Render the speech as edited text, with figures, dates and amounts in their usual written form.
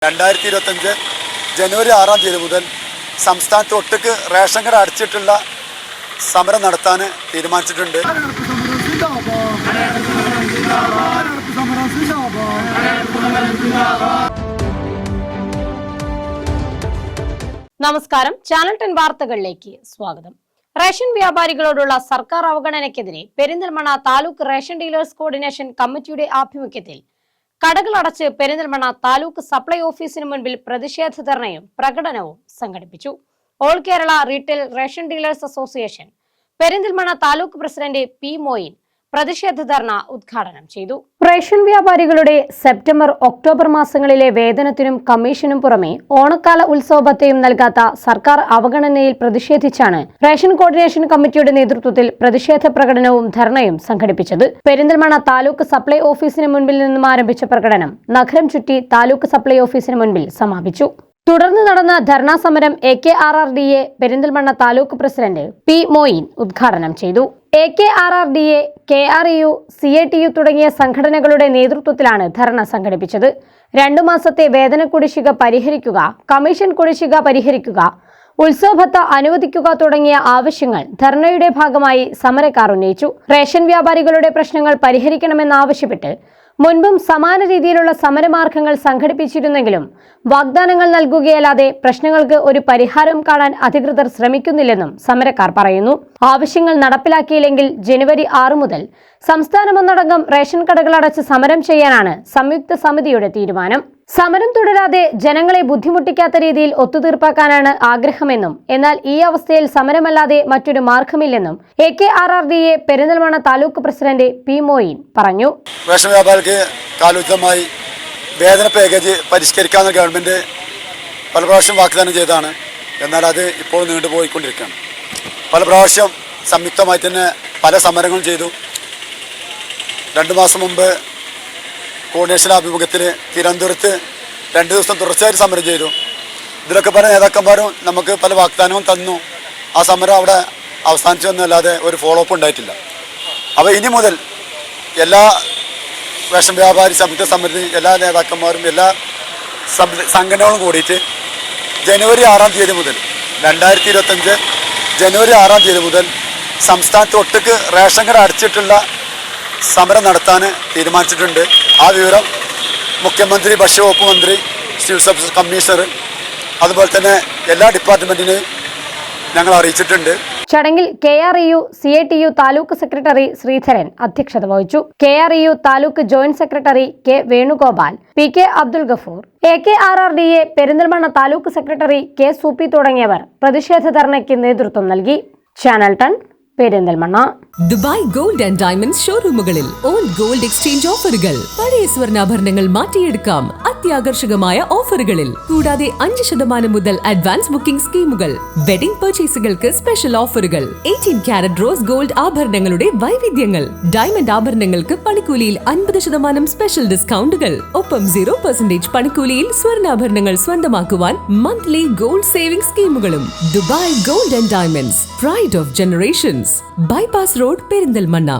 2025 ജനുവരി 6-ാം തീയതി മുതൽ സംസ്ഥാനത്ത് ഒട്ടുക്ക് റേഷൻ കട അടച്ചിട്ടുള്ള സമരം നടത്താൻ തീരുമാനിച്ചിട്ടുണ്ട്. നമസ്കാരം, ചാനൽ 10 വാർത്തകളിലേക്ക് സ്വാഗതം. റേഷൻ വ്യാപാരികളോടുള്ള സർക്കാർ അവഗണനയ്ക്കെതിരെ Perinthalmanna taluk ration dealers coordination കമ്മിറ്റിയുടെ ആഭിമുഖ്യത്തിൽ കടകൾ അടച്ച് പെരിന്തൽമണ്ണ താലൂക്ക് സപ്ലൈ ഓഫീസിന് മുൻപിൽ പ്രതിഷേധ ധർണയും പ്രകടനവും സംഘടിപ്പിച്ചു. All Kerala retail ration dealers association Perinthalmanna taluk president P Moin പ്രതിഷേധ ധർണ ഉദ്ഘാടനം ചെയ്തു. റേഷൻ വ്യാപാരികളുടെ സെപ്റ്റംബർ, ഒക്ടോബർ മാസങ്ങളിലെ വേതനത്തിനും കമ്മീഷനും പുറമെ ഓണക്കാല ഉത്സവഭത്തയും നൽകാത്ത സർക്കാർ അവഗണനയിൽ പ്രതിഷേധിച്ചാണ് റേഷൻ കോർഡിനേഷൻ കമ്മിറ്റിയുടെ നേതൃത്വത്തിൽ പ്രതിഷേധ പ്രകടനവും ധർണയും സംഘടിപ്പിച്ചത്. പെരിന്തൽമണ്ണ താലൂക്ക് സപ്ലൈ ഓഫീസിന് മുൻപിൽ നിന്നും ആരംഭിച്ച പ്രകടനം നഗരം ചുറ്റി താലൂക്ക് സപ്ലൈ ഓഫീസിന് മുൻപിൽ സമാപിച്ചു. തുടർന്ന് നടന്ന ധർണാ സമരം AKRRDA Perinthalmanna taluk president P Moin ഉദ്ഘാടനം ചെയ്തു. AKRRDA, KREU, CATU തുടങ്ങിയ സംഘടനകളുടെ നേതൃത്വത്തിലാണ് ധർണ സംഘടിപ്പിച്ചത്. 2 മാസത്തെ വേതന കുടിശ്ശിക പരിഹരിക്കുക, കമ്മീഷൻ കുടിശ്ശിക പരിഹരിക്കുക, ഉത്സവഭത്ത അനുവദിക്കുക തുടങ്ങിയ ആവശ്യങ്ങൾ ധർണയുടെ ഭാഗമായി സമരക്കാർ ഉന്നയിച്ചു. റേഷൻ വ്യാപാരികളുടെ പ്രശ്നങ്ങൾ പരിഹരിക്കണമെന്നാവശ്യപ്പെട്ട് മുൻപും സമാന രീതിയിലുള്ള സമരമാർഗങ്ങൾ സംഘടിപ്പിച്ചിരുന്നെങ്കിലും വാഗ്ദാനങ്ങൾ നൽകുകയല്ലാതെ പ്രശ്നങ്ങൾക്ക് ഒരു പരിഹാരം കാണാൻ അധികൃതർ ശ്രമിക്കുന്നില്ലെന്നും സമരക്കാർ പറയുന്നു. ആവശ്യങ്ങൾ നടപ്പിലാക്കിയില്ലെങ്കിൽ ജനുവരി 6 മുതൽ സംസ്ഥാനമൊന്നടങ്കം റേഷൻ കടകൾ അടച്ച് സമരം ചെയ്യാനാണ് സംയുക്ത സമിതിയുടെ തീരുമാനം. സമരം തുടരാതെ ജനങ്ങളെ ബുദ്ധിമുട്ടിക്കാത്ത രീതിയിൽ ഒത്തുതീർപ്പാക്കാനാണ് ആഗ്രഹമെന്നും എന്നാൽ ഈ അവസ്ഥയിൽ സമരമല്ലാതെ മറ്റൊരു മാർഗമില്ലെന്നും AKRRDA Perinthalmanna taluk president P Moin പറഞ്ഞു. റേഷൻ വ്യാപാരികൾക്ക് കാലോചിതമായി വേതന പാക്കേജ് പരിഷ്കരിക്കാമെന്ന് ഗവൺമെന്റ് പല പ്രാവശ്യം വാഗ്ദാനം ചെയ്തതാണ്. എന്നാൽ അത് ഇപ്പോൾ നീണ്ടുപോയിക്കൊണ്ടിരിക്കുകയാണ്. പല പ്രാവശ്യം സംയുക്തമായി തന്നെ പല സമരങ്ങളും ചെയ്തു. 2 മാസം മുമ്പ് കോർഡിനേഷൻ ആഭിമുഖ്യത്തിൽ തിരുവനന്തപുരത്ത് 2 ദിവസം തുടർച്ചയായിട്ട് സമരം ചെയ്തു. ഇതിലൊക്കെ പല നേതാക്കന്മാരും നമുക്ക് പല വാഗ്ദാനവും തന്നു. ആ സമരം അവിടെ അവസാനിച്ചു എന്നല്ലാതെ ഒരു ഫോളോ അപ്പ് ഉണ്ടായിട്ടില്ല. അപ്പോൾ ഇനി മുതൽ എല്ലാ റേഷൻ വ്യാപാരി സംയുക്ത സമിതി എല്ലാ നേതാക്കന്മാരും എല്ലാ സംഘടനകളും കൂടിയിട്ട് ജനുവരി 6-ാം തീയതി മുതൽ 2025 ജനുവരി 6-ാം തീയതി മുതൽ സംസ്ഥാനത്ത് ഒട്ടുക്ക് റേഷൻ കട അടച്ചിട്ടുള്ള സമരം നടത്താൻ തീരുമാനിച്ചിട്ടുണ്ട്. ആ വിവരം മുഖ്യമന്ത്രി, ഭക്ഷ്യവകുപ്പ് മന്ത്രി, സിവിൽ സപ്ലൈസ് കമ്മീഷണർ അതുപോലെ തന്നെ എല്ലാ ഡിപ്പാർട്ട്മെന്റിനെയും ഞങ്ങൾ അറിയിച്ചിട്ടുണ്ട്. ചടങ്ങിൽ KREU, CATU taluk secretary Sreedharan അധ്യക്ഷത വഹിച്ചു. KREU taluk joint secretary K Venugopal, PK Abdul Gafoor, AKRRDA Perinthalmanna taluk secretary K Sooppy തുടങ്ങിയവർ പ്രതിഷേധ ധർണയ്ക്ക് നേതൃത്വം നൽകി. Channel 10 Perinthalmanna. Dubai gold and diamonds ഷോറൂമുകളിൽ ഓൾഡ് ഗോൾഡ് എക്സ്ചേഞ്ച് ഓഫറുകൾ. പഴയ സ്വർണ്ണാഭരണങ്ങൾ മാറ്റിയെടുക്കാം അത്യാകർഷകമായ ഓഫറുകളിൽ. കൂടാതെ 5% മുതൽ അഡ്വാൻസ് ബുക്കിംഗ് സ്കീമുകൾ. വെഡിംഗ് പർച്ചേസുകൾക്ക് സ്പെഷ്യൽ ഓഫറുകൾ. 18 കാരറ്റ് റോസ് ഗോൾഡ് ആഭരണങ്ങളുടെ വൈവിധ്യങ്ങൾ. ഡയമണ്ട് ആഭരണങ്ങൾക്ക് പണിക്കൂലിയിൽ 50% സ്പെഷ്യൽ ഡിസ്കൗണ്ടുകൾ. ഒപ്പം 0% പണിക്കൂലിയിൽ സ്വർണ്ണാഭരണങ്ങൾ സ്വന്തമാക്കുവാൻ മന്ത്ലി ഗോൾഡ് സേവിംഗ് സ്കീമുകളും. Dubai gold and diamonds, pride of generations. Bypass road, Perinthalmanna.